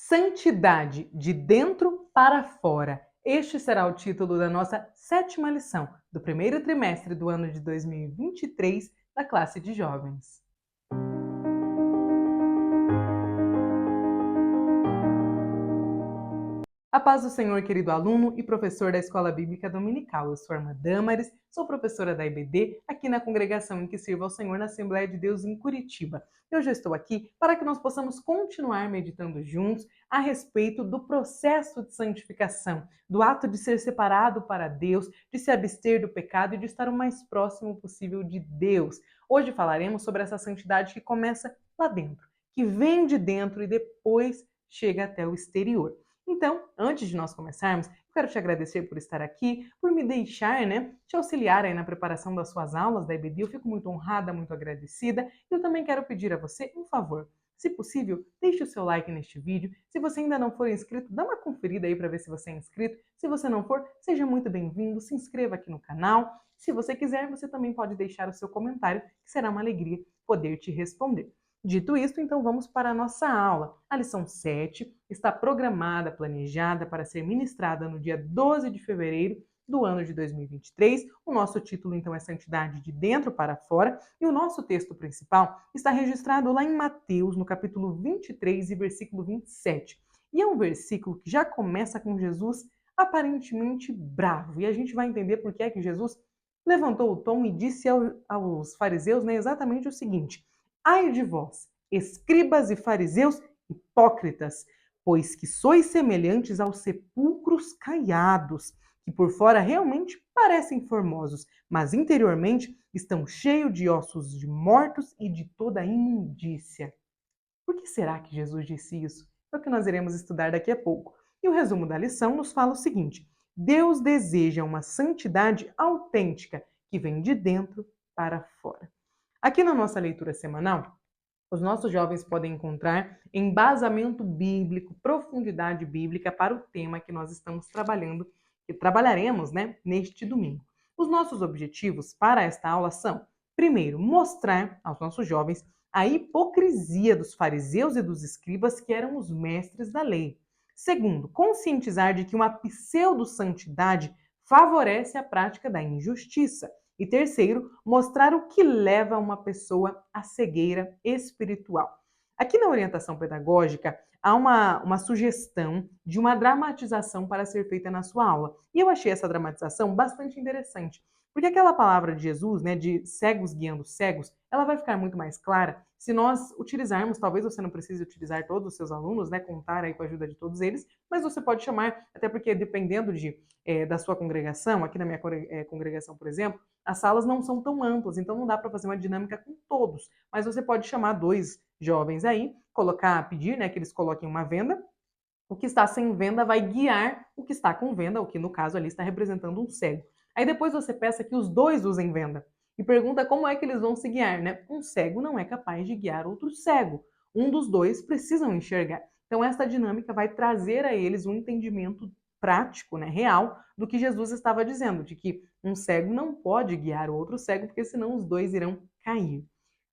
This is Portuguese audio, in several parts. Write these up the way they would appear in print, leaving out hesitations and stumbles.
Santidade de dentro para fora. Este será o título da nossa 7ª lição do primeiro trimestre do ano de 2023 da classe de jovens. A paz do Senhor, querido aluno e professor da Escola Bíblica Dominical. Eu sou a irmã Damares, sou professora da IBD, aqui na congregação em que sirvo ao Senhor na Assembleia de Deus em Curitiba. Eu já estou aqui para que nós possamos continuar meditando juntos a respeito do processo de santificação, do ato de ser separado para Deus, de se abster do pecado e de estar o mais próximo possível de Deus. Hoje falaremos sobre essa santidade que começa lá dentro, que vem de dentro e depois chega até o exterior. Então, antes de nós começarmos, eu quero te agradecer por estar aqui, por me deixar, te auxiliar aí na preparação das suas aulas da IBD. Eu fico muito honrada, muito agradecida. E eu também quero pedir a você um favor. Se possível, deixe o seu like neste vídeo. Se você ainda não for inscrito, dá uma conferida aí para ver se você é inscrito. Se você não for, seja muito bem-vindo. Se inscreva aqui no canal. Se você quiser, você também pode deixar o seu comentário, que será uma alegria poder te responder. Dito isto, então vamos para a nossa aula. A lição 7 está programada, planejada para ser ministrada no dia 12 de fevereiro do ano de 2023. O nosso título, então, é Santidade de Dentro para Fora. E o nosso texto principal está registrado lá em Mateus, no capítulo 23 e versículo 27. E é um versículo que já começa com Jesus aparentemente bravo. E a gente vai entender por que é que Jesus levantou o tom e disse aos fariseus exatamente o seguinte: ai de vós, escribas e fariseus hipócritas, pois que sois semelhantes aos sepulcros caiados, que por fora realmente parecem formosos, mas interiormente estão cheios de ossos de mortos e de toda imundícia. Por que será que Jesus disse isso? É o que nós iremos estudar daqui a pouco. E o resumo da lição nos fala o seguinte: Deus deseja uma santidade autêntica que vem de dentro para fora. Aqui na nossa leitura semanal, os nossos jovens podem encontrar embasamento bíblico, profundidade bíblica para o tema que nós estamos trabalhando e trabalharemos, neste domingo. Os nossos objetivos para esta aula são, primeiro, mostrar aos nossos jovens a hipocrisia dos fariseus e dos escribas que eram os mestres da lei. Segundo, conscientizar de que uma pseudo-santidade favorece a prática da injustiça. E terceiro, mostrar o que leva uma pessoa à cegueira espiritual. Aqui na orientação pedagógica, há uma sugestão de uma dramatização para ser feita na sua aula. E eu achei essa dramatização bastante interessante, porque aquela palavra de Jesus, de cegos guiando cegos, ela vai ficar muito mais clara se nós utilizarmos, talvez você não precise utilizar todos os seus alunos, contar aí com a ajuda de todos eles, mas você pode chamar, até porque dependendo da sua congregação, aqui na minha congregação, por exemplo, as salas não são tão amplas, então não dá para fazer uma dinâmica com todos, mas você pode chamar 2 jovens aí, pedir, que eles coloquem uma venda. O que está sem venda vai guiar o que está com venda, o que no caso ali está representando um cego. Aí depois você peça que os 2 usem venda e pergunta como é que eles vão se guiar, Um cego não é capaz de guiar outro cego. Um dos 2 precisam enxergar. Então essa dinâmica vai trazer a eles um entendimento prático, real, do que Jesus estava dizendo, de que um cego não pode guiar o outro cego, porque senão os 2 irão cair.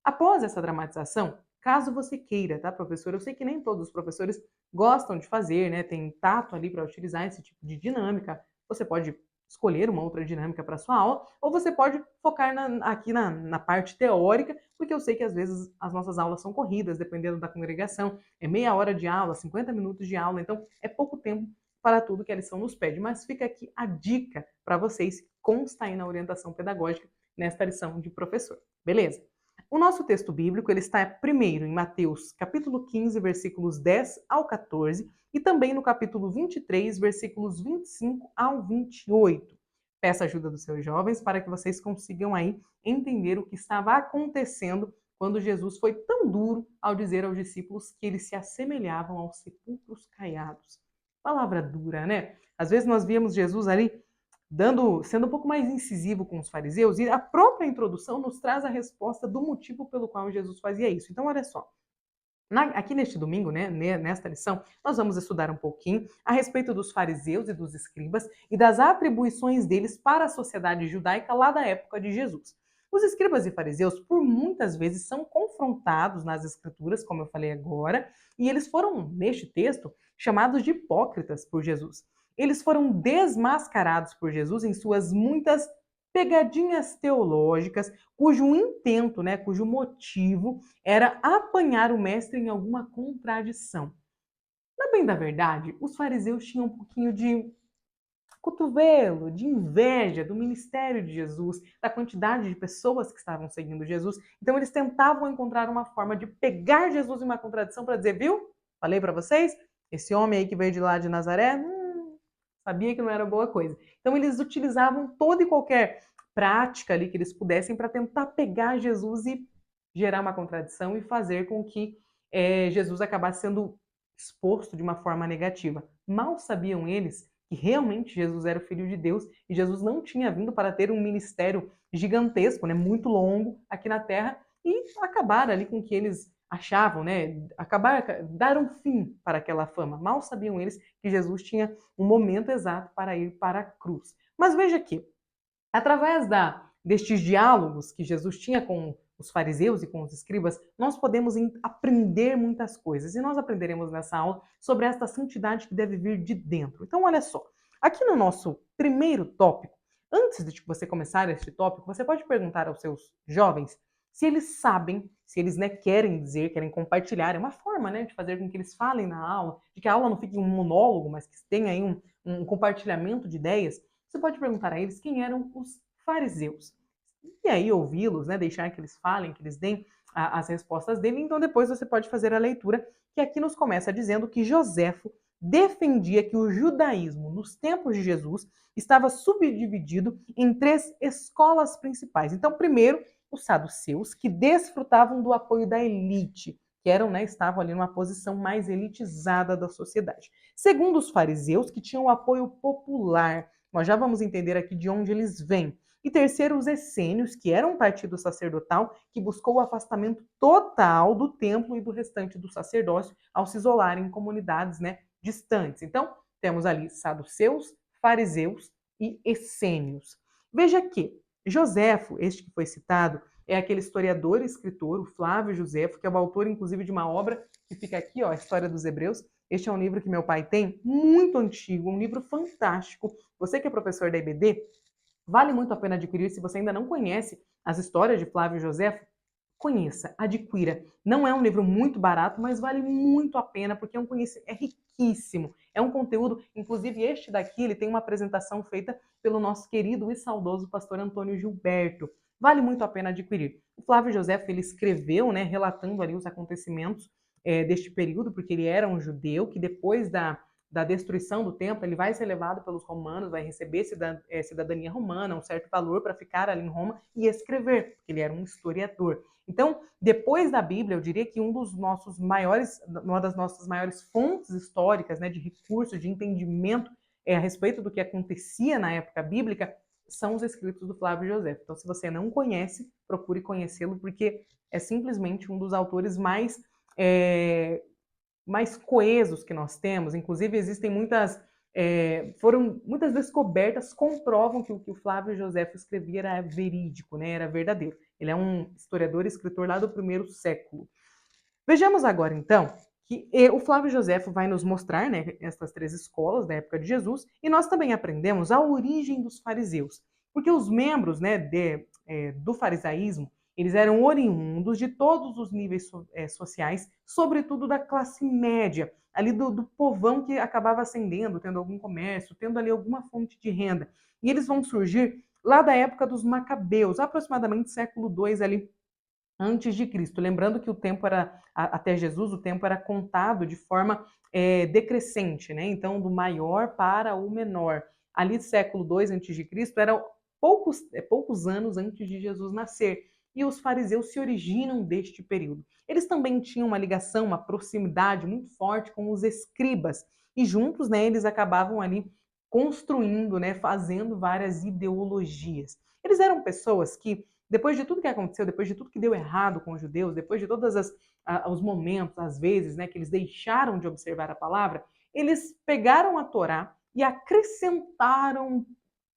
Após essa dramatização, caso você queira, tá, professor? Eu sei que nem todos os professores gostam de fazer, tem tato ali para utilizar esse tipo de dinâmica. Você pode escolher uma outra dinâmica para sua aula, ou você pode focar aqui na parte teórica, porque eu sei que às vezes as nossas aulas são corridas, dependendo da congregação. É meia hora de aula, 50 minutos de aula, então é pouco tempo para tudo que a lição nos pede. Mas fica aqui a dica para vocês, consta aí na orientação pedagógica nesta lição de professor. Beleza? O nosso texto bíblico ele está primeiro em Mateus, capítulo 15, versículos 10 ao 14, e também no capítulo 23, versículos 25 ao 28. Peça a ajuda dos seus jovens para que vocês consigam aí entender o que estava acontecendo quando Jesus foi tão duro ao dizer aos discípulos que eles se assemelhavam aos sepulcros caiados. Palavra dura, Às vezes nós víamos Jesus ali sendo um pouco mais incisivo com os fariseus, e a própria introdução nos traz a resposta do motivo pelo qual Jesus fazia isso. Então, olha só. Aqui neste domingo, nesta lição, nós vamos estudar um pouquinho a respeito dos fariseus e dos escribas e das atribuições deles para a sociedade judaica lá da época de Jesus. Os escribas e fariseus, por muitas vezes, são confrontados nas escrituras, como eu falei agora, e eles foram, neste texto, chamados de hipócritas por Jesus. Eles foram desmascarados por Jesus em suas muitas pegadinhas teológicas, cujo intento, cujo motivo era apanhar o mestre em alguma contradição. Na bem da verdade, os fariseus tinham um pouquinho de cotovelo, de inveja do ministério de Jesus, da quantidade de pessoas que estavam seguindo Jesus. Então eles tentavam encontrar uma forma de pegar Jesus em uma contradição para dizer, viu? Falei para vocês, esse homem aí que veio de lá de Nazaré, sabia que não era boa coisa. Então eles utilizavam toda e qualquer prática ali que eles pudessem para tentar pegar Jesus e gerar uma contradição e fazer com que Jesus acabasse sendo exposto de uma forma negativa. Mal sabiam eles que realmente Jesus era o Filho de Deus e Jesus não tinha vindo para ter um ministério gigantesco, muito longo aqui na Terra e acabar ali com o que eles achavam, dar um fim para aquela fama. Mal sabiam eles que Jesus tinha um momento exato para ir para a cruz. Mas veja aqui, através destes diálogos que Jesus tinha com os fariseus e com os escribas, nós podemos aprender muitas coisas. E nós aprenderemos nessa aula sobre esta santidade que deve vir de dentro. Então, olha só. Aqui no nosso primeiro tópico, antes de você começar este tópico, você pode perguntar aos seus jovens se eles sabem, se eles querem dizer, querem compartilhar. É uma forma de fazer com que eles falem na aula, de que a aula não fique um monólogo, mas que tenha aí um compartilhamento de ideias. Você pode perguntar a eles quem eram os fariseus. E aí ouvi-los, deixar que eles falem, que eles deem as respostas dele. Então depois você pode fazer a leitura, que aqui nos começa dizendo que Joséfo defendia que o judaísmo, nos tempos de Jesus, estava subdividido em 3 escolas principais. Então, primeiro, os saduceus, que desfrutavam do apoio da elite, que estavam ali numa posição mais elitizada da sociedade. Segundo, os fariseus, que tinham o apoio popular. Nós já vamos entender aqui de onde eles vêm. E terceiro, os essênios, que eram um partido sacerdotal que buscou o afastamento total do templo e do restante do sacerdócio ao se isolar em comunidades distantes. Então, temos ali saduceus, fariseus e essênios. Veja que Joséfo, este que foi citado, é aquele historiador e escritor, o Flávio Joséfo, que é o autor, inclusive, de uma obra que fica aqui, a História dos Hebreus. Este é um livro que meu pai tem, muito antigo, um livro fantástico. Você que é professor da IBD, vale muito a pena adquirir. Se você ainda não conhece as histórias de Flávio Joséfo, conheça, adquira. Não é um livro muito barato, mas vale muito a pena, porque é riquíssimo. É um conteúdo, inclusive este daqui, ele tem uma apresentação feita pelo nosso querido e saudoso pastor Antônio Gilberto. Vale muito a pena adquirir. O Flávio Joséfo, ele escreveu, relatando ali os acontecimentos deste período, porque ele era um judeu que depois da destruição do templo, ele vai ser levado pelos romanos, vai receber cidadania romana, um certo valor para ficar ali em Roma e escrever, porque ele era um historiador. Então, depois da Bíblia, eu diria que uma das nossas maiores fontes históricas, de recursos, de entendimento a respeito do que acontecia na época bíblica, são os escritos do Flávio Joséfo. Então, se você não conhece, procure conhecê-lo, porque é simplesmente um dos autores mais coesos que nós temos. Inclusive, existem muitas descobertas que comprovam que o que o Flávio Joséfo escrevia era verídico, era verdadeiro. Ele é um historiador e escritor lá do primeiro século. Vejamos agora, então, que o Flávio Joséfo vai nos mostrar essas 3 escolas da época de Jesus, e nós também aprendemos a origem dos fariseus, porque os membros do farisaísmo, eles eram oriundos de todos os níveis sociais, sobretudo da classe média, ali do povão que acabava ascendendo, tendo algum comércio, tendo ali alguma fonte de renda. E eles vão surgir lá da época dos Macabeus, aproximadamente século II ali antes de Cristo. Lembrando que o tempo até Jesus, o tempo era contado de forma decrescente, Então, do maior para o menor. Ali, século II antes de Cristo, eram poucos anos antes de Jesus nascer. E os fariseus se originam deste período. Eles também tinham uma ligação, uma proximidade muito forte com os escribas. E juntos, eles acabavam ali construindo, fazendo várias ideologias. Eles eram pessoas que, depois de tudo que aconteceu, depois de tudo que deu errado com os judeus, depois de todos os momentos, às vezes, que eles deixaram de observar a palavra, eles pegaram a Torá e acrescentaram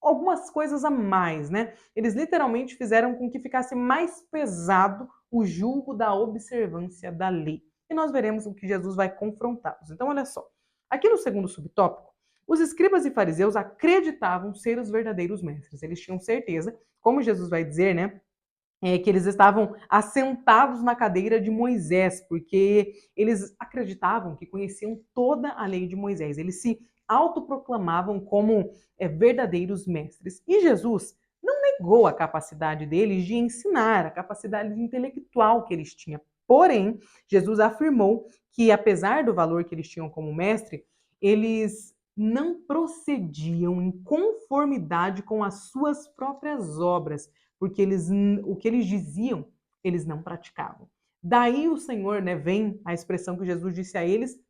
algumas coisas a mais, né? Eles literalmente fizeram com que ficasse mais pesado o julgo da observância da lei. E nós veremos o que Jesus vai confrontá-los. Então, olha só. Aqui no segundo subtópico, os escribas e fariseus acreditavam ser os verdadeiros mestres. Eles tinham certeza, como Jesus vai dizer, né? Que eles estavam assentados na cadeira de Moisés, porque eles acreditavam que conheciam toda a lei de Moisés. Eles se autoproclamavam como verdadeiros mestres. E Jesus não negou a capacidade deles de ensinar, a capacidade intelectual que eles tinham. Porém, Jesus afirmou que, apesar do valor que eles tinham como mestre, eles não procediam em conformidade com as suas próprias obras, porque o que eles diziam, eles não praticavam. Daí o Senhor, né, vem a expressão que Jesus disse a eles,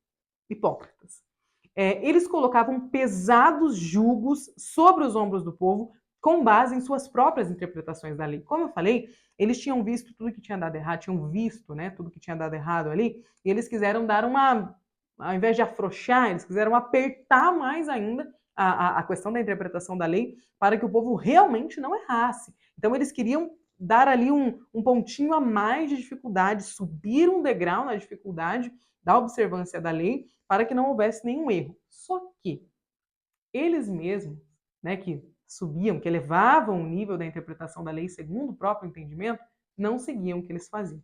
hipócritas. Eles colocavam pesados julgos sobre os ombros do povo com base em suas próprias interpretações da lei. Como eu falei, eles tinham visto tudo que tinha dado errado, tinham visto, né, tudo que tinha dado errado ali, e eles quiseram dar ao invés de afrouxar, eles quiseram apertar mais ainda a questão da interpretação da lei para que o povo realmente não errasse. Então eles queriam dar ali um pontinho a mais de dificuldade, subir um degrau na dificuldade da observância da lei para que não houvesse nenhum erro. Só que eles mesmos, né, que subiam, que elevavam o nível da interpretação da lei segundo o próprio entendimento, não seguiam o que eles faziam.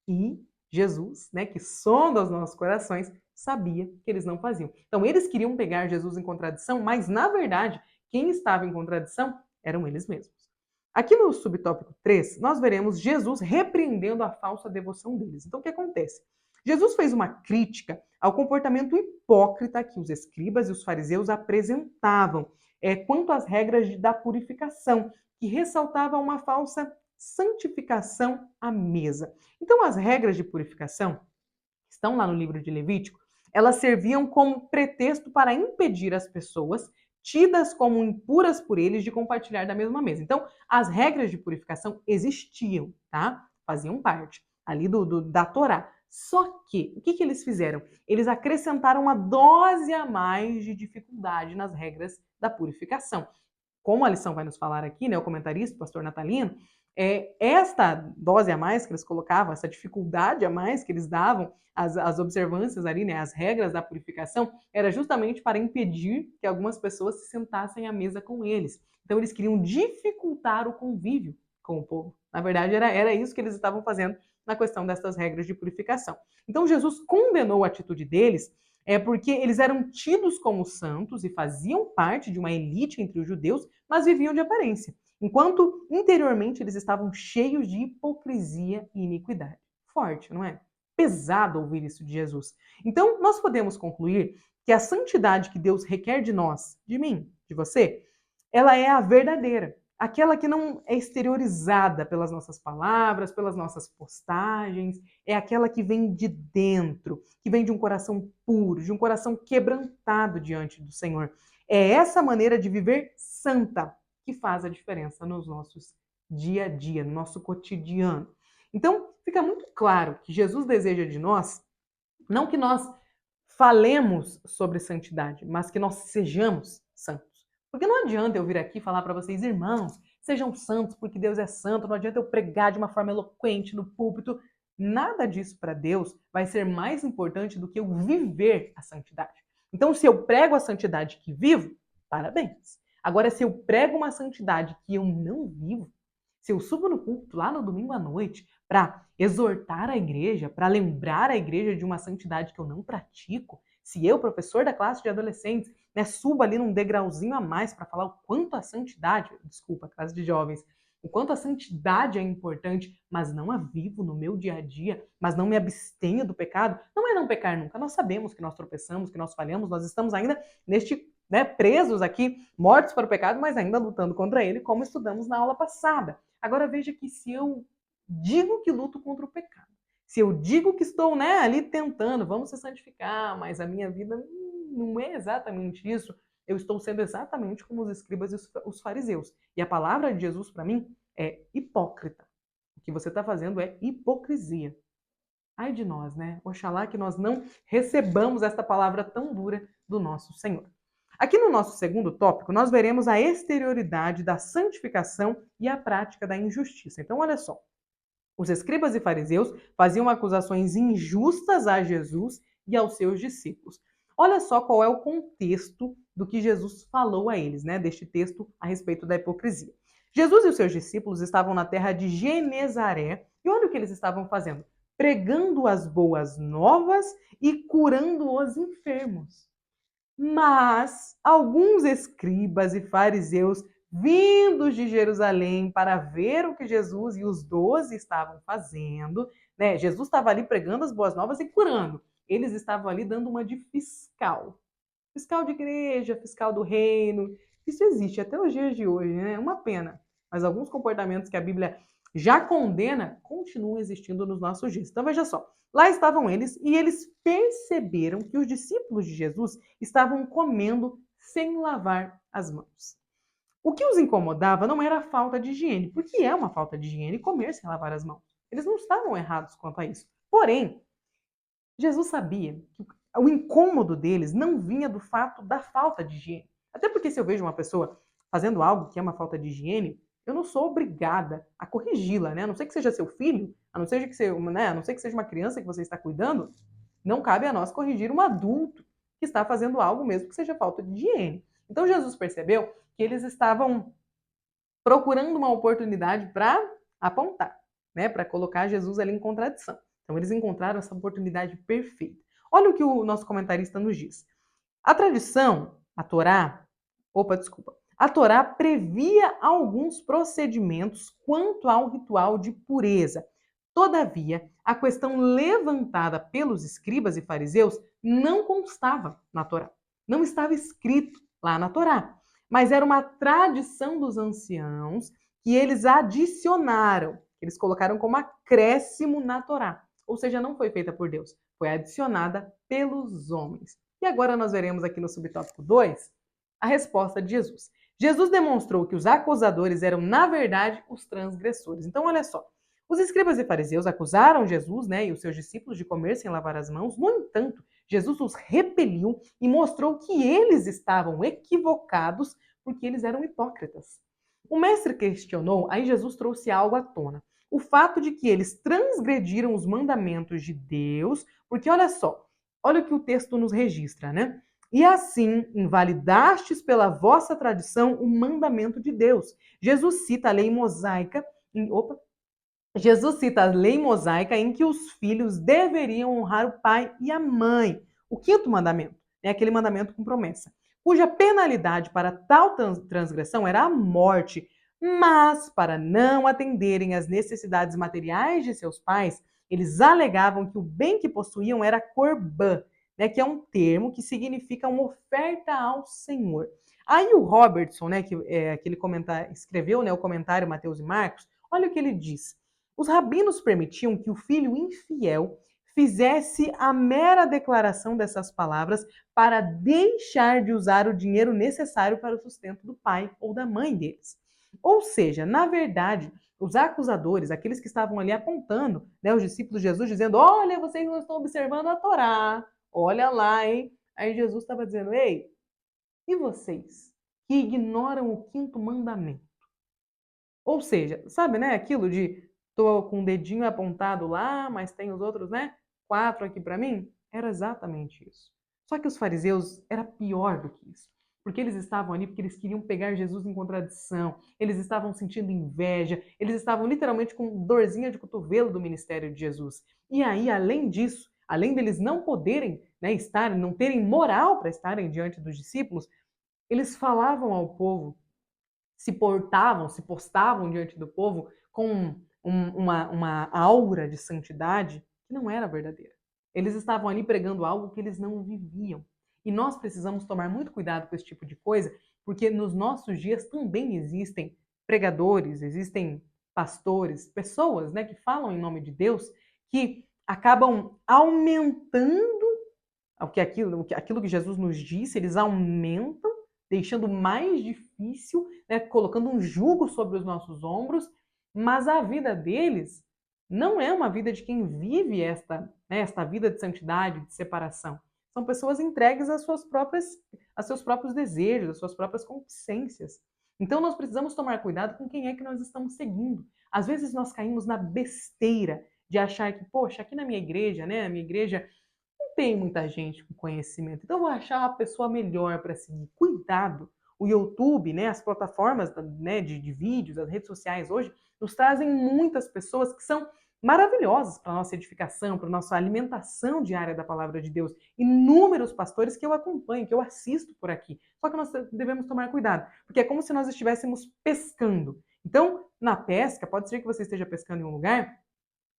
E Jesus, né, que sonda os nossos corações, sabia que eles não faziam. Então eles queriam pegar Jesus em contradição, mas na verdade, quem estava em contradição eram eles mesmos. Aqui no subtópico 3, nós veremos Jesus repreendendo a falsa devoção deles. Então o que acontece? Jesus fez uma crítica ao comportamento hipócrita que os escribas e os fariseus apresentavam quanto às regras da purificação, que ressaltavam uma falsa santificação à mesa. Então, as regras de purificação, que estão lá no livro de Levítico, elas serviam como pretexto para impedir as pessoas tidas como impuras por eles de compartilhar da mesma mesa. Então, as regras de purificação existiam, tá? Faziam parte ali da Torá. Só que, o que eles fizeram? Eles acrescentaram uma dose a mais de dificuldade nas regras da purificação. Como a lição vai nos falar aqui, né, o comentarista, o pastor Natalino, esta dose a mais que eles colocavam, essa dificuldade a mais que eles davam às observâncias ali, né, as regras da purificação, era justamente para impedir que algumas pessoas se sentassem à mesa com eles. Então eles queriam dificultar o convívio com o povo. Na verdade, era isso que eles estavam fazendo na questão dessas regras de purificação. Então Jesus condenou a atitude deles porque eles eram tidos como santos e faziam parte de uma elite entre os judeus, mas viviam de aparência, enquanto interiormente eles estavam cheios de hipocrisia e iniquidade. Forte, não é? Pesado ouvir isso de Jesus. Então, nós podemos concluir que a santidade que Deus requer de nós, de mim, de você, ela é a verdadeira, aquela que não é exteriorizada pelas nossas palavras, pelas nossas postagens, é aquela que vem de dentro, que vem de um coração puro, de um coração quebrantado diante do Senhor. É essa maneira de viver santa que faz a diferença nos nossos dia a dia, no nosso cotidiano. Então, fica muito claro que Jesus deseja de nós, não que nós falemos sobre santidade, mas que nós sejamos santos. Porque não adianta eu vir aqui falar para vocês, irmãos, sejam santos porque Deus é santo, não adianta eu pregar de uma forma eloquente no púlpito. Nada disso para Deus vai ser mais importante do que eu viver a santidade. Então, se eu prego a santidade que vivo, parabéns. Agora, se eu prego uma santidade que eu não vivo, se eu subo no púlpito lá no domingo à noite para exortar a igreja, para lembrar a igreja de uma santidade que eu não pratico, se eu, professor da classe de adolescentes, né, subo ali num degrauzinho a mais para falar o quanto a santidade, desculpa, classe de jovens, o quanto a santidade é importante, mas não a vivo no meu dia a dia, mas não me abstenho do pecado, não é não pecar nunca. Nós sabemos que nós tropeçamos, que nós falhamos, nós estamos ainda presos aqui, mortos para o pecado, mas ainda lutando contra ele, como estudamos na aula passada. Agora veja que se eu digo que luto contra o pecado, se eu digo que estou ali tentando, vamos se santificar, mas a minha vida não é exatamente isso, eu estou sendo exatamente como os escribas e os fariseus. E a palavra de Jesus para mim é hipócrita. O que você está fazendo é hipocrisia. Ai de nós, né? Oxalá que nós não recebamos esta palavra tão dura do nosso Senhor. Aqui no nosso segundo tópico, nós veremos a exterioridade da santificação e a prática da injustiça. Então, olha só. Os escribas e fariseus faziam acusações injustas a Jesus e aos seus discípulos. Olha só qual é o contexto do que Jesus falou a eles, né? Deste texto a respeito da hipocrisia. Jesus e os seus discípulos estavam na terra de Genezaré e olha o que eles estavam fazendo: pregando as boas novas e curando os enfermos. Mas alguns escribas e fariseus, vindos de Jerusalém para ver o que Jesus e os 12 estavam fazendo, né? Jesus estava ali pregando as boas novas e curando. Eles estavam ali dando uma de fiscal. Fiscal de igreja, fiscal do reino. Isso existe até os dias de hoje, né? É uma pena. Mas alguns comportamentos que a Bíblia já condena continuam existindo nos nossos dias. Então veja só. Lá estavam eles e eles perceberam que os discípulos de Jesus estavam comendo sem lavar as mãos. O que os incomodava não era a falta de higiene, porque é uma falta de higiene comer sem lavar as mãos. Eles não estavam errados quanto a isso. Porém, Jesus sabia que o incômodo deles não vinha do fato da falta de higiene. Até porque se eu vejo uma pessoa fazendo algo que é uma falta de higiene, eu não sou obrigada a corrigi-la, né? A não ser que seja seu filho, a não ser que seja, né? A não ser que seja uma criança que você está cuidando, não cabe a nós corrigir um adulto que está fazendo algo mesmo que seja falta de higiene. Então Jesus percebeu que eles estavam procurando uma oportunidade para apontar, né? Para colocar Jesus ali em contradição. Então eles encontraram essa oportunidade perfeita. Olha o que o nosso comentarista nos diz. A tradição, a Torá previa alguns procedimentos quanto ao ritual de pureza. Todavia, a questão levantada pelos escribas e fariseus não constava na Torá. Não estava escrito lá na Torá, mas era uma tradição dos anciãos que eles adicionaram, eles colocaram como acréscimo na Torá. Ou seja, não foi feita por Deus, foi adicionada pelos homens. E agora nós veremos aqui no subtópico 2 a resposta de Jesus. Jesus demonstrou que os acusadores eram, na verdade, os transgressores. Então, olha só. Os escribas e fariseus acusaram Jesus, né, e os seus discípulos de comer sem lavar as mãos. No entanto, Jesus os repeliu e mostrou que eles estavam equivocados porque eles eram hipócritas. O mestre questionou, aí Jesus trouxe algo à tona. O fato de que eles transgrediram os mandamentos de Deus, porque olha só, olha o que o texto nos registra, né? E assim invalidastes pela vossa tradição o mandamento de Deus. Jesus cita a lei mosaica em que os filhos deveriam honrar o pai e a mãe. O quinto mandamento é aquele mandamento com promessa, cuja penalidade para tal transgressão era a morte. Mas, para não atenderem às necessidades materiais de seus pais, eles alegavam que o bem que possuíam era corbã, né, que é um termo que significa uma oferta ao Senhor. Aí o Robertson, né, que é aquele comentário, escreveu, né, o comentário Mateus e Marcos, olha o que ele diz. Os rabinos permitiam que o filho infiel fizesse a mera declaração dessas palavras para deixar de usar o dinheiro necessário para o sustento do pai ou da mãe deles. Ou seja, na verdade, os acusadores, aqueles que estavam ali apontando, né, os discípulos de Jesus, dizendo: olha, vocês não estão observando a Torá, olha lá, hein? Aí Jesus estava dizendo: ei, e vocês que ignoram o quinto mandamento? Ou seja, sabe, né, aquilo de tô com o dedinho apontado lá, mas tem os outros, né, 4 aqui para mim? Era exatamente isso. Só que os fariseus era pior do que isso. Porque eles estavam ali porque eles queriam pegar Jesus em contradição, eles estavam sentindo inveja, eles estavam literalmente com dorzinha de cotovelo do ministério de Jesus. E aí, além disso, além deles não poderem, né, não terem moral para estarem diante dos discípulos, eles falavam ao povo, se postavam diante do povo com uma aura de santidade que não era verdadeira. Eles estavam ali pregando algo que eles não viviam. E nós precisamos tomar muito cuidado com esse tipo de coisa, porque nos nossos dias também existem pregadores, existem pastores, pessoas, né, que falam em nome de Deus, que acabam aumentando aquilo que Jesus nos disse, eles aumentam, deixando mais difícil, né, colocando um jugo sobre os nossos ombros, mas a vida deles não é uma vida de quem vive esta vida de santidade, de separação. São pessoas entregues a seus próprios desejos, às suas próprias concupiscências. Então nós precisamos tomar cuidado com quem é que nós estamos seguindo. Às vezes nós caímos na besteira de achar que, poxa, aqui na minha igreja, né, a minha igreja não tem muita gente com conhecimento, então eu vou achar uma pessoa melhor para seguir. Cuidado! O YouTube, né, as plataformas, né, de vídeos, as redes sociais hoje, nos trazem muitas pessoas que são maravilhosas para a nossa edificação, para a nossa alimentação diária da palavra de Deus. Inúmeros pastores que eu acompanho, que eu assisto por aqui. Só que nós devemos tomar cuidado, porque é como se nós estivéssemos pescando. Então, na pesca, pode ser que você esteja pescando em um lugar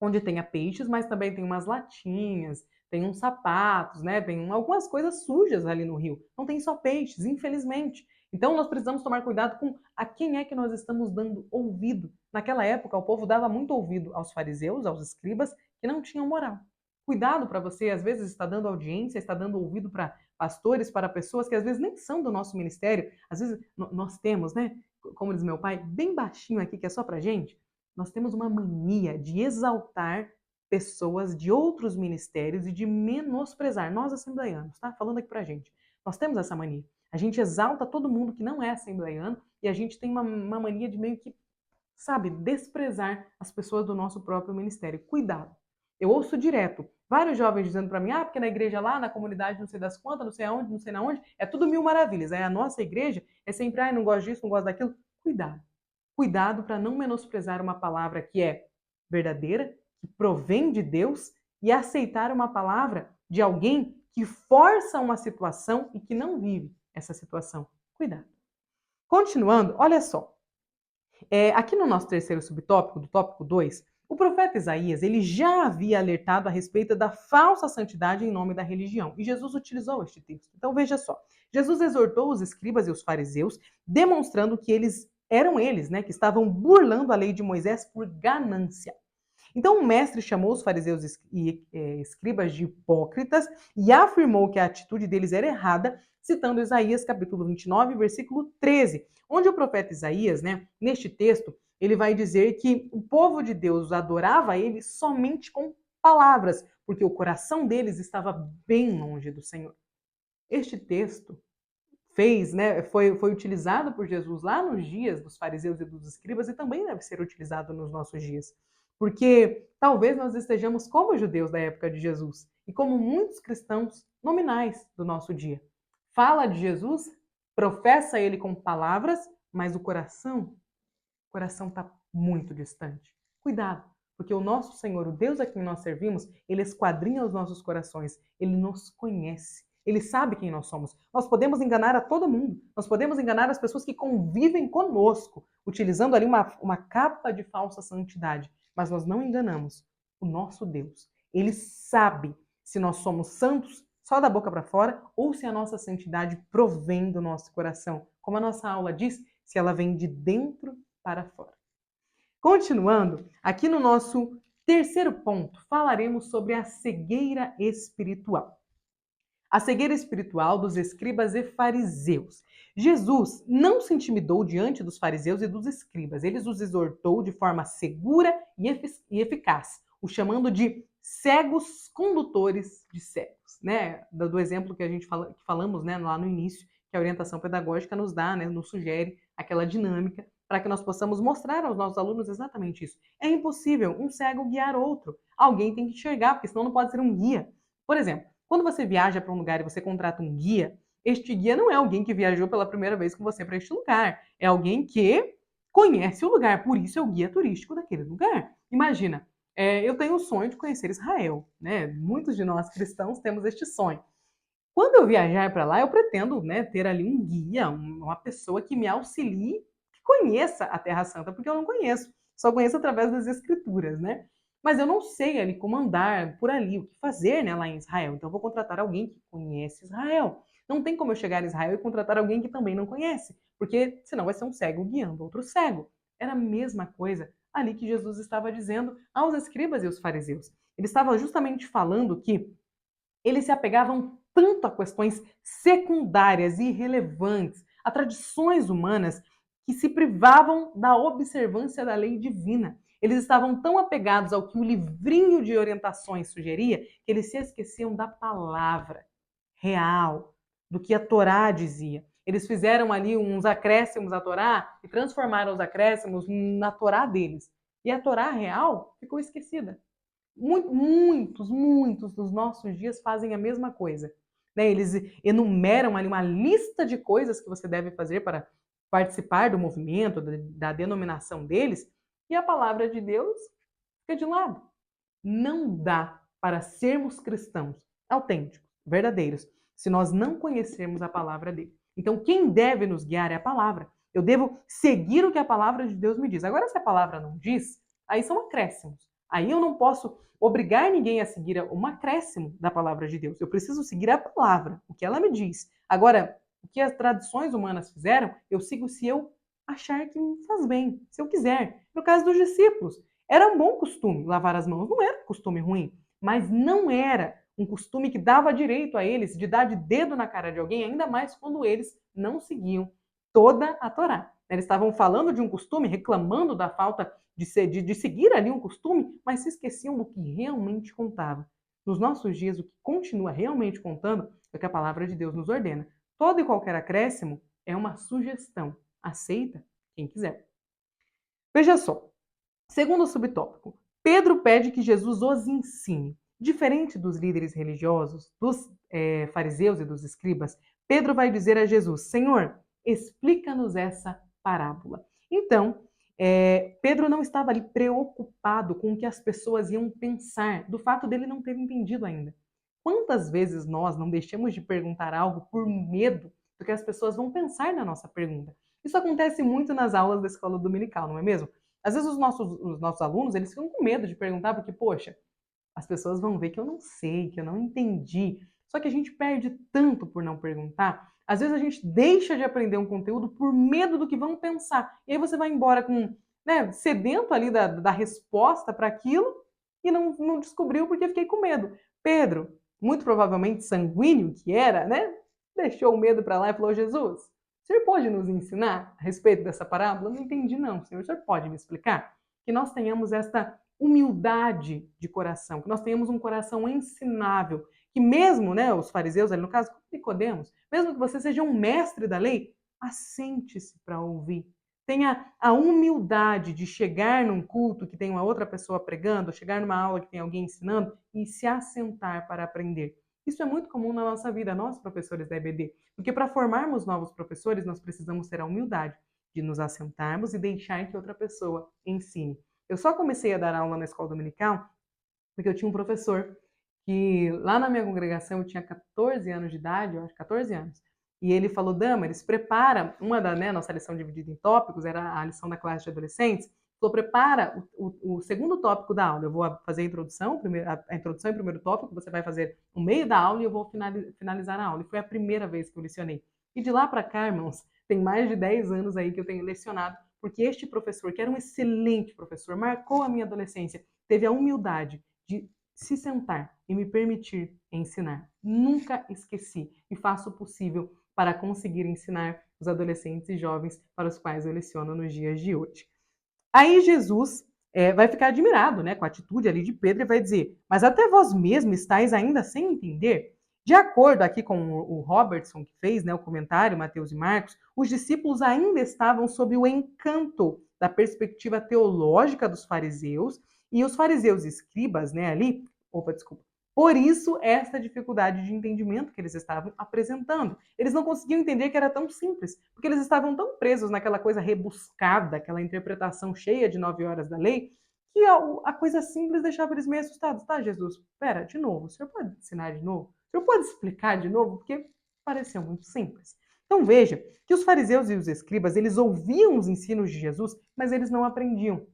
onde tenha peixes, mas também tem umas latinhas, tem uns sapatos, né? Tem algumas coisas sujas ali no rio. Não tem só peixes, infelizmente. Então nós precisamos tomar cuidado com a quem é que nós estamos dando ouvido. Naquela época, o povo dava muito ouvido aos fariseus, aos escribas, que não tinham moral. Cuidado para você, às vezes está dando audiência, está dando ouvido para pastores, para pessoas que às vezes nem são do nosso ministério. Às vezes nós temos, né? Como diz meu pai, bem baixinho aqui, que é só para gente. Nós temos uma mania de exaltar pessoas de outros ministérios e de menosprezar nós assembleianos, tá? Falando aqui pra gente. Nós temos essa mania. A gente exalta todo mundo que não é assembleiano e a gente tem uma mania de meio que, sabe, desprezar as pessoas do nosso próprio ministério. Cuidado. Eu ouço direto vários jovens dizendo para mim, porque na igreja lá, na comunidade, não sei das quantas, não sei aonde, não sei na onde, é tudo mil maravilhas. Aí a nossa igreja é sempre, não gosto disso, não gosto daquilo. Cuidado. Cuidado para não menosprezar uma palavra que é verdadeira, que provém de Deus, e aceitar uma palavra de alguém que força uma situação e que não vive essa situação. Cuidado. Continuando, olha só. Aqui no nosso terceiro subtópico, do tópico 2, o profeta Isaías ele já havia alertado a respeito da falsa santidade em nome da religião. E Jesus utilizou este texto. Então veja só. Jesus exortou os escribas e os fariseus, demonstrando que eram eles, né, que estavam burlando a lei de Moisés por ganância. Então o mestre chamou os fariseus e escribas de hipócritas e afirmou que a atitude deles era errada, citando Isaías capítulo 29, versículo 13, onde o profeta Isaías, né, neste texto, ele vai dizer que o povo de Deus adorava ele somente com palavras, porque o coração deles estava bem longe do Senhor. Este texto foi utilizado por Jesus lá nos dias dos fariseus e dos escribas e também deve ser utilizado nos nossos dias. Porque talvez nós estejamos como os judeus da época de Jesus e como muitos cristãos nominais do nosso dia. Fala de Jesus, professa ele com palavras, mas o coração está muito distante. Cuidado, porque o nosso Senhor, o Deus a quem nós servimos, ele esquadrinha os nossos corações, ele nos conhece. Ele sabe quem nós somos. Nós podemos enganar a todo mundo. Nós podemos enganar as pessoas que convivem conosco, utilizando ali uma capa de falsa santidade. Mas nós não enganamos o nosso Deus. Ele sabe se nós somos santos só da boca para fora ou se a nossa santidade provém do nosso coração. Como a nossa aula diz, se ela vem de dentro para fora. Continuando, aqui no nosso terceiro ponto, falaremos sobre a cegueira espiritual. A cegueira espiritual dos escribas e fariseus. Jesus não se intimidou diante dos fariseus e dos escribas. Ele os exortou de forma segura e eficaz, os chamando de cegos condutores de cegos, né? Do exemplo que a gente falamos, né, lá no início, que a orientação pedagógica nos dá, né, nos sugere aquela dinâmica para que nós possamos mostrar aos nossos alunos exatamente isso. É impossível um cego guiar outro. Alguém tem que enxergar, porque senão não pode ser um guia. Por exemplo, quando você viaja para um lugar e você contrata um guia, este guia não é alguém que viajou pela primeira vez com você para este lugar. É alguém que conhece o lugar, por isso é o guia turístico daquele lugar. Imagina, eu tenho o sonho de conhecer Israel, né? Muitos de nós cristãos temos este sonho. Quando eu viajar para lá, eu pretendo, né, ter ali um guia, uma pessoa que me auxilie, que conheça a Terra Santa, porque eu não conheço, só conheço através das escrituras, né? Mas eu não sei ali como andar por ali, o que fazer, né, lá em Israel. Então eu vou contratar alguém que conhece Israel. Não tem como eu chegar em Israel e contratar alguém que também não conhece, porque senão vai ser um cego guiando outro cego. Era a mesma coisa ali que Jesus estava dizendo aos escribas e aos fariseus. Ele estava justamente falando que eles se apegavam tanto a questões secundárias e irrelevantes, a tradições humanas, que se privavam da observância da lei divina. Eles estavam tão apegados ao que o livrinho de orientações sugeria, que eles se esqueciam da palavra. real do que a Torá dizia. Eles fizeram ali uns acréscimos à Torá e transformaram os acréscimos na Torá deles. E a Torá real ficou esquecida. Muitos dos nossos dias fazem a mesma coisa. Né? Eles enumeram ali uma lista de coisas que você deve fazer para participar do movimento, da denominação deles, e a palavra de Deus fica de lado. Não dá para sermos cristãos autênticos, verdadeiros, se nós não conhecermos a palavra dele. Então, quem deve nos guiar é a palavra. Eu devo seguir o que a palavra de Deus me diz. Agora, se a palavra não diz, aí são acréscimos. Aí eu não posso obrigar ninguém a seguir um acréscimo da palavra de Deus. Eu preciso seguir a palavra, o que ela me diz. Agora, o que as tradições humanas fizeram, eu sigo se eu achar que me faz bem, se eu quiser. No caso dos discípulos, era um bom costume lavar as mãos, não era um costume ruim, mas não era um costume que dava direito a eles de dar de dedo na cara de alguém, ainda mais quando eles não seguiam toda a Torá. Eles estavam falando de um costume, reclamando da falta de seguir ali um costume, mas se esqueciam do que realmente contava. Nos nossos dias, o que continua realmente contando é o que a palavra de Deus nos ordena. Todo e qualquer acréscimo é uma sugestão. Aceita quem quiser. Veja só, segundo o subtópico, Pedro pede que Jesus os ensine. Diferente dos líderes religiosos, dos fariseus e dos escribas, Pedro vai dizer a Jesus: Senhor, explica-nos essa parábola. Então, Pedro não estava ali preocupado com o que as pessoas iam pensar, do fato dele não ter entendido ainda. Quantas vezes nós não deixamos de perguntar algo por medo do que as pessoas vão pensar na nossa pergunta? Isso acontece muito nas aulas da escola dominical, não é mesmo? Às vezes os nossos alunos, eles ficam com medo de perguntar, porque, poxa, as pessoas vão ver que eu não sei, que eu não entendi. Só que a gente perde tanto por não perguntar. Às vezes a gente deixa de aprender um conteúdo por medo do que vão pensar. E aí você vai embora com, né, sedento ali da resposta para aquilo e não descobriu porque fiquei com medo. Pedro, muito provavelmente sanguíneo que era, né, deixou o medo para lá e falou: Jesus, o senhor pode nos ensinar a respeito dessa parábola? Não entendi não, senhor. O senhor pode me explicar? Que nós tenhamos esta humildade de coração, que nós tenhamos um coração ensinável, que mesmo, né, os fariseus, ali no caso, Nicodemos, mesmo que você seja um mestre da lei, assente-se para ouvir. Tenha a humildade de chegar num culto que tem uma outra pessoa pregando, chegar numa aula que tem alguém ensinando e se assentar para aprender. Isso é muito comum na nossa vida, nós professores da EBD, porque para formarmos novos professores, nós precisamos ter a humildade de nos assentarmos e deixar que outra pessoa ensine. Eu só comecei a dar aula na escola dominical porque eu tinha um professor que lá na minha congregação eu tinha 14 anos de idade, eu acho 14 anos, e ele falou: Damaris, prepara, nossa lição dividida em tópicos, era a lição da classe de adolescentes, falou: prepara o segundo tópico da aula, eu vou fazer a introdução e o primeiro tópico, você vai fazer no meio da aula e eu vou finalizar a aula. E foi a primeira vez que eu lecionei. E de lá para cá, irmãos, tem mais de 10 anos aí que eu tenho lecionado, porque este professor, que era um excelente professor, marcou a minha adolescência, teve a humildade de se sentar e me permitir ensinar. Nunca esqueci e faço o possível para conseguir ensinar os adolescentes e jovens para os quais eu leciono nos dias de hoje. Aí Jesus vai ficar admirado, né, com a atitude ali de Pedro e vai dizer: mas até vós mesmos estáis ainda sem entender? De acordo aqui com o Robertson, que fez, né, o comentário, Mateus e Marcos, os discípulos ainda estavam sob o encanto da perspectiva teológica dos fariseus, e os fariseus e escribas, né, ali, por isso esta dificuldade de entendimento que eles estavam apresentando. Eles não conseguiam entender que era tão simples, porque eles estavam tão presos naquela coisa rebuscada, aquela interpretação cheia de 9 horas da lei, que a coisa simples deixava eles meio assustados. Tá, Jesus, pera, de novo, o senhor pode ensinar de novo? O senhor pode explicar de novo? Porque pareceu muito simples. Então veja que os fariseus e os escribas, eles ouviam os ensinos de Jesus, mas eles não aprendiam,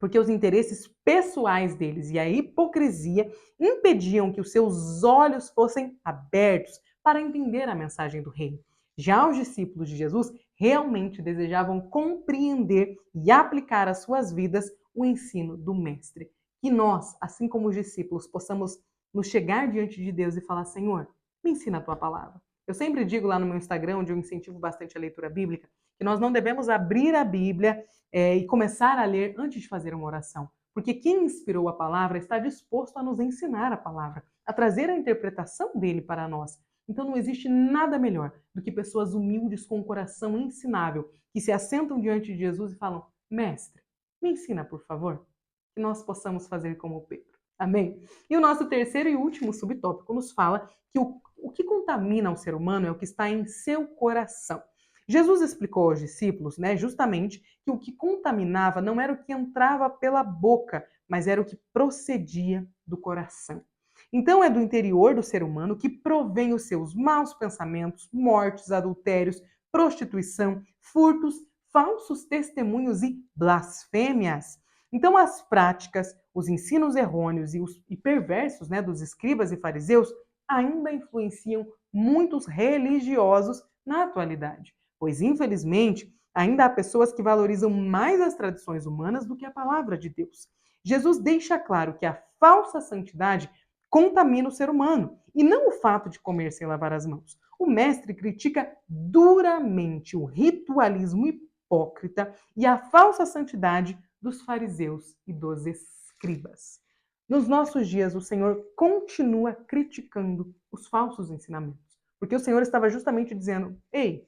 porque os interesses pessoais deles e a hipocrisia impediam que os seus olhos fossem abertos para entender a mensagem do reino. Já os discípulos de Jesus realmente desejavam compreender e aplicar às suas vidas o ensino do Mestre. Que nós, assim como os discípulos, possamos nos chegar diante de Deus e falar: Senhor, me ensina a tua palavra. Eu sempre digo lá no meu Instagram, onde eu incentivo bastante a leitura bíblica, que nós não devemos abrir a Bíblia e começar a ler antes de fazer uma oração. Porque quem inspirou a palavra está disposto a nos ensinar a palavra, a trazer a interpretação dele para nós. Então não existe nada melhor do que pessoas humildes com um coração ensinável, que se assentam diante de Jesus e falam: Mestre, me ensina, por favor, que nós possamos fazer como Pedro. Amém? E o nosso terceiro e último subtópico nos fala que o que contamina o ser humano é o que está em seu coração. Jesus explicou aos discípulos, justamente, que o que contaminava não era o que entrava pela boca, mas era o que procedia do coração. Então é do interior do ser humano que provém os seus maus pensamentos, mortes, adultérios, prostituição, furtos, falsos testemunhos e blasfêmias. Então as práticas, os ensinos errôneos e perversos dos escribas e fariseus ainda influenciam muitos religiosos na atualidade, pois infelizmente ainda há pessoas que valorizam mais as tradições humanas do que a palavra de Deus. Jesus deixa claro que a falsa santidade contamina o ser humano, e não o fato de comer sem lavar as mãos. O mestre critica duramente o ritualismo hipócrita e a falsa santidade dos fariseus e dos escribas. Nos nossos dias, o Senhor continua criticando os falsos ensinamentos, porque o Senhor estava justamente dizendo: ei,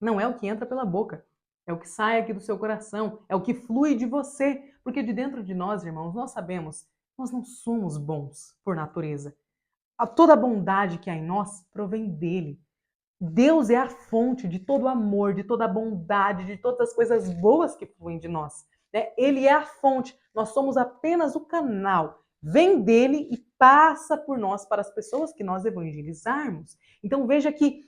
não é o que entra pela boca, é o que sai aqui do seu coração, é o que flui de você, porque de dentro de nós, irmãos, nós sabemos, nós não somos bons por natureza. Toda a bondade que há em nós provém dele. Deus é a fonte de todo o amor, de toda a bondade, de todas as coisas boas que fluem de nós. Ele é a fonte, nós somos apenas o canal. Vem dele e passa por nós para as pessoas que nós evangelizarmos. Então veja que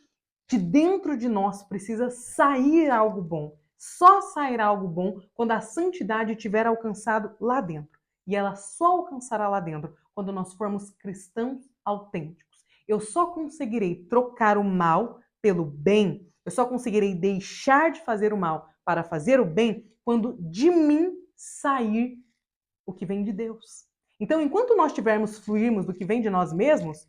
de dentro de nós precisa sair algo bom. Só sairá algo bom quando a santidade tiver alcançado lá dentro. E ela só alcançará lá dentro quando nós formos cristãos autênticos. Eu só conseguirei trocar o mal pelo bem, eu só conseguirei deixar de fazer o mal para fazer o bem quando de mim sair o que vem de Deus. Então, enquanto nós fluirmos do que vem de nós mesmos,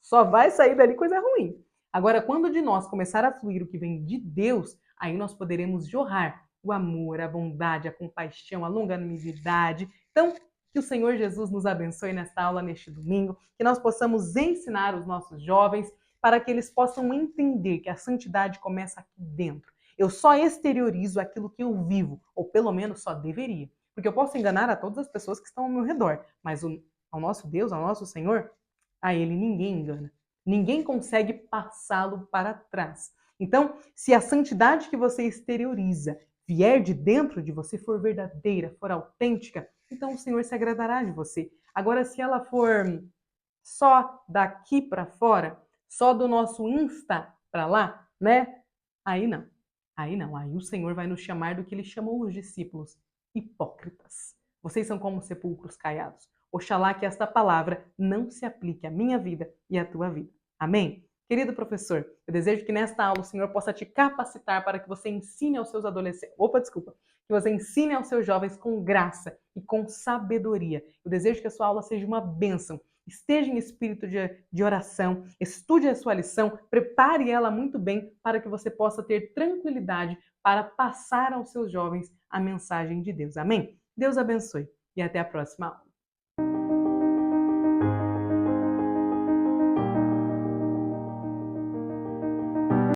só vai sair dali coisa ruim. Agora, quando de nós começar a fluir o que vem de Deus, aí nós poderemos jorrar o amor, a bondade, a compaixão, a longanimidade. Então, que o Senhor Jesus nos abençoe nesta aula, neste domingo, que nós possamos ensinar os nossos jovens para que eles possam entender que a santidade começa aqui dentro. Eu só exteriorizo aquilo que eu vivo, ou pelo menos só deveria. Porque eu posso enganar a todas as pessoas que estão ao meu redor, mas ao nosso Deus, ao nosso Senhor, a ele ninguém engana. Ninguém consegue passá-lo para trás. Então, se a santidade que você exterioriza vier de dentro de você, for verdadeira, for autêntica, então o Senhor se agradará de você. Agora, se ela for só daqui para fora, só do nosso Insta para lá, Aí não. Aí não. Aí o Senhor vai nos chamar do que ele chamou os discípulos, hipócritas. Vocês são como sepulcros caiados. Oxalá que esta palavra não se aplique à minha vida e à tua vida. Amém? Querido professor, eu desejo que nesta aula o Senhor possa te capacitar para que você ensine aos seus adolescentes, que você ensine aos seus jovens com graça e com sabedoria. Eu desejo que a sua aula seja uma bênção. Esteja em espírito de oração, estude a sua lição, prepare ela muito bem para que você possa ter tranquilidade para passar aos seus jovens a mensagem de Deus. Amém? Deus abençoe e até a próxima aula.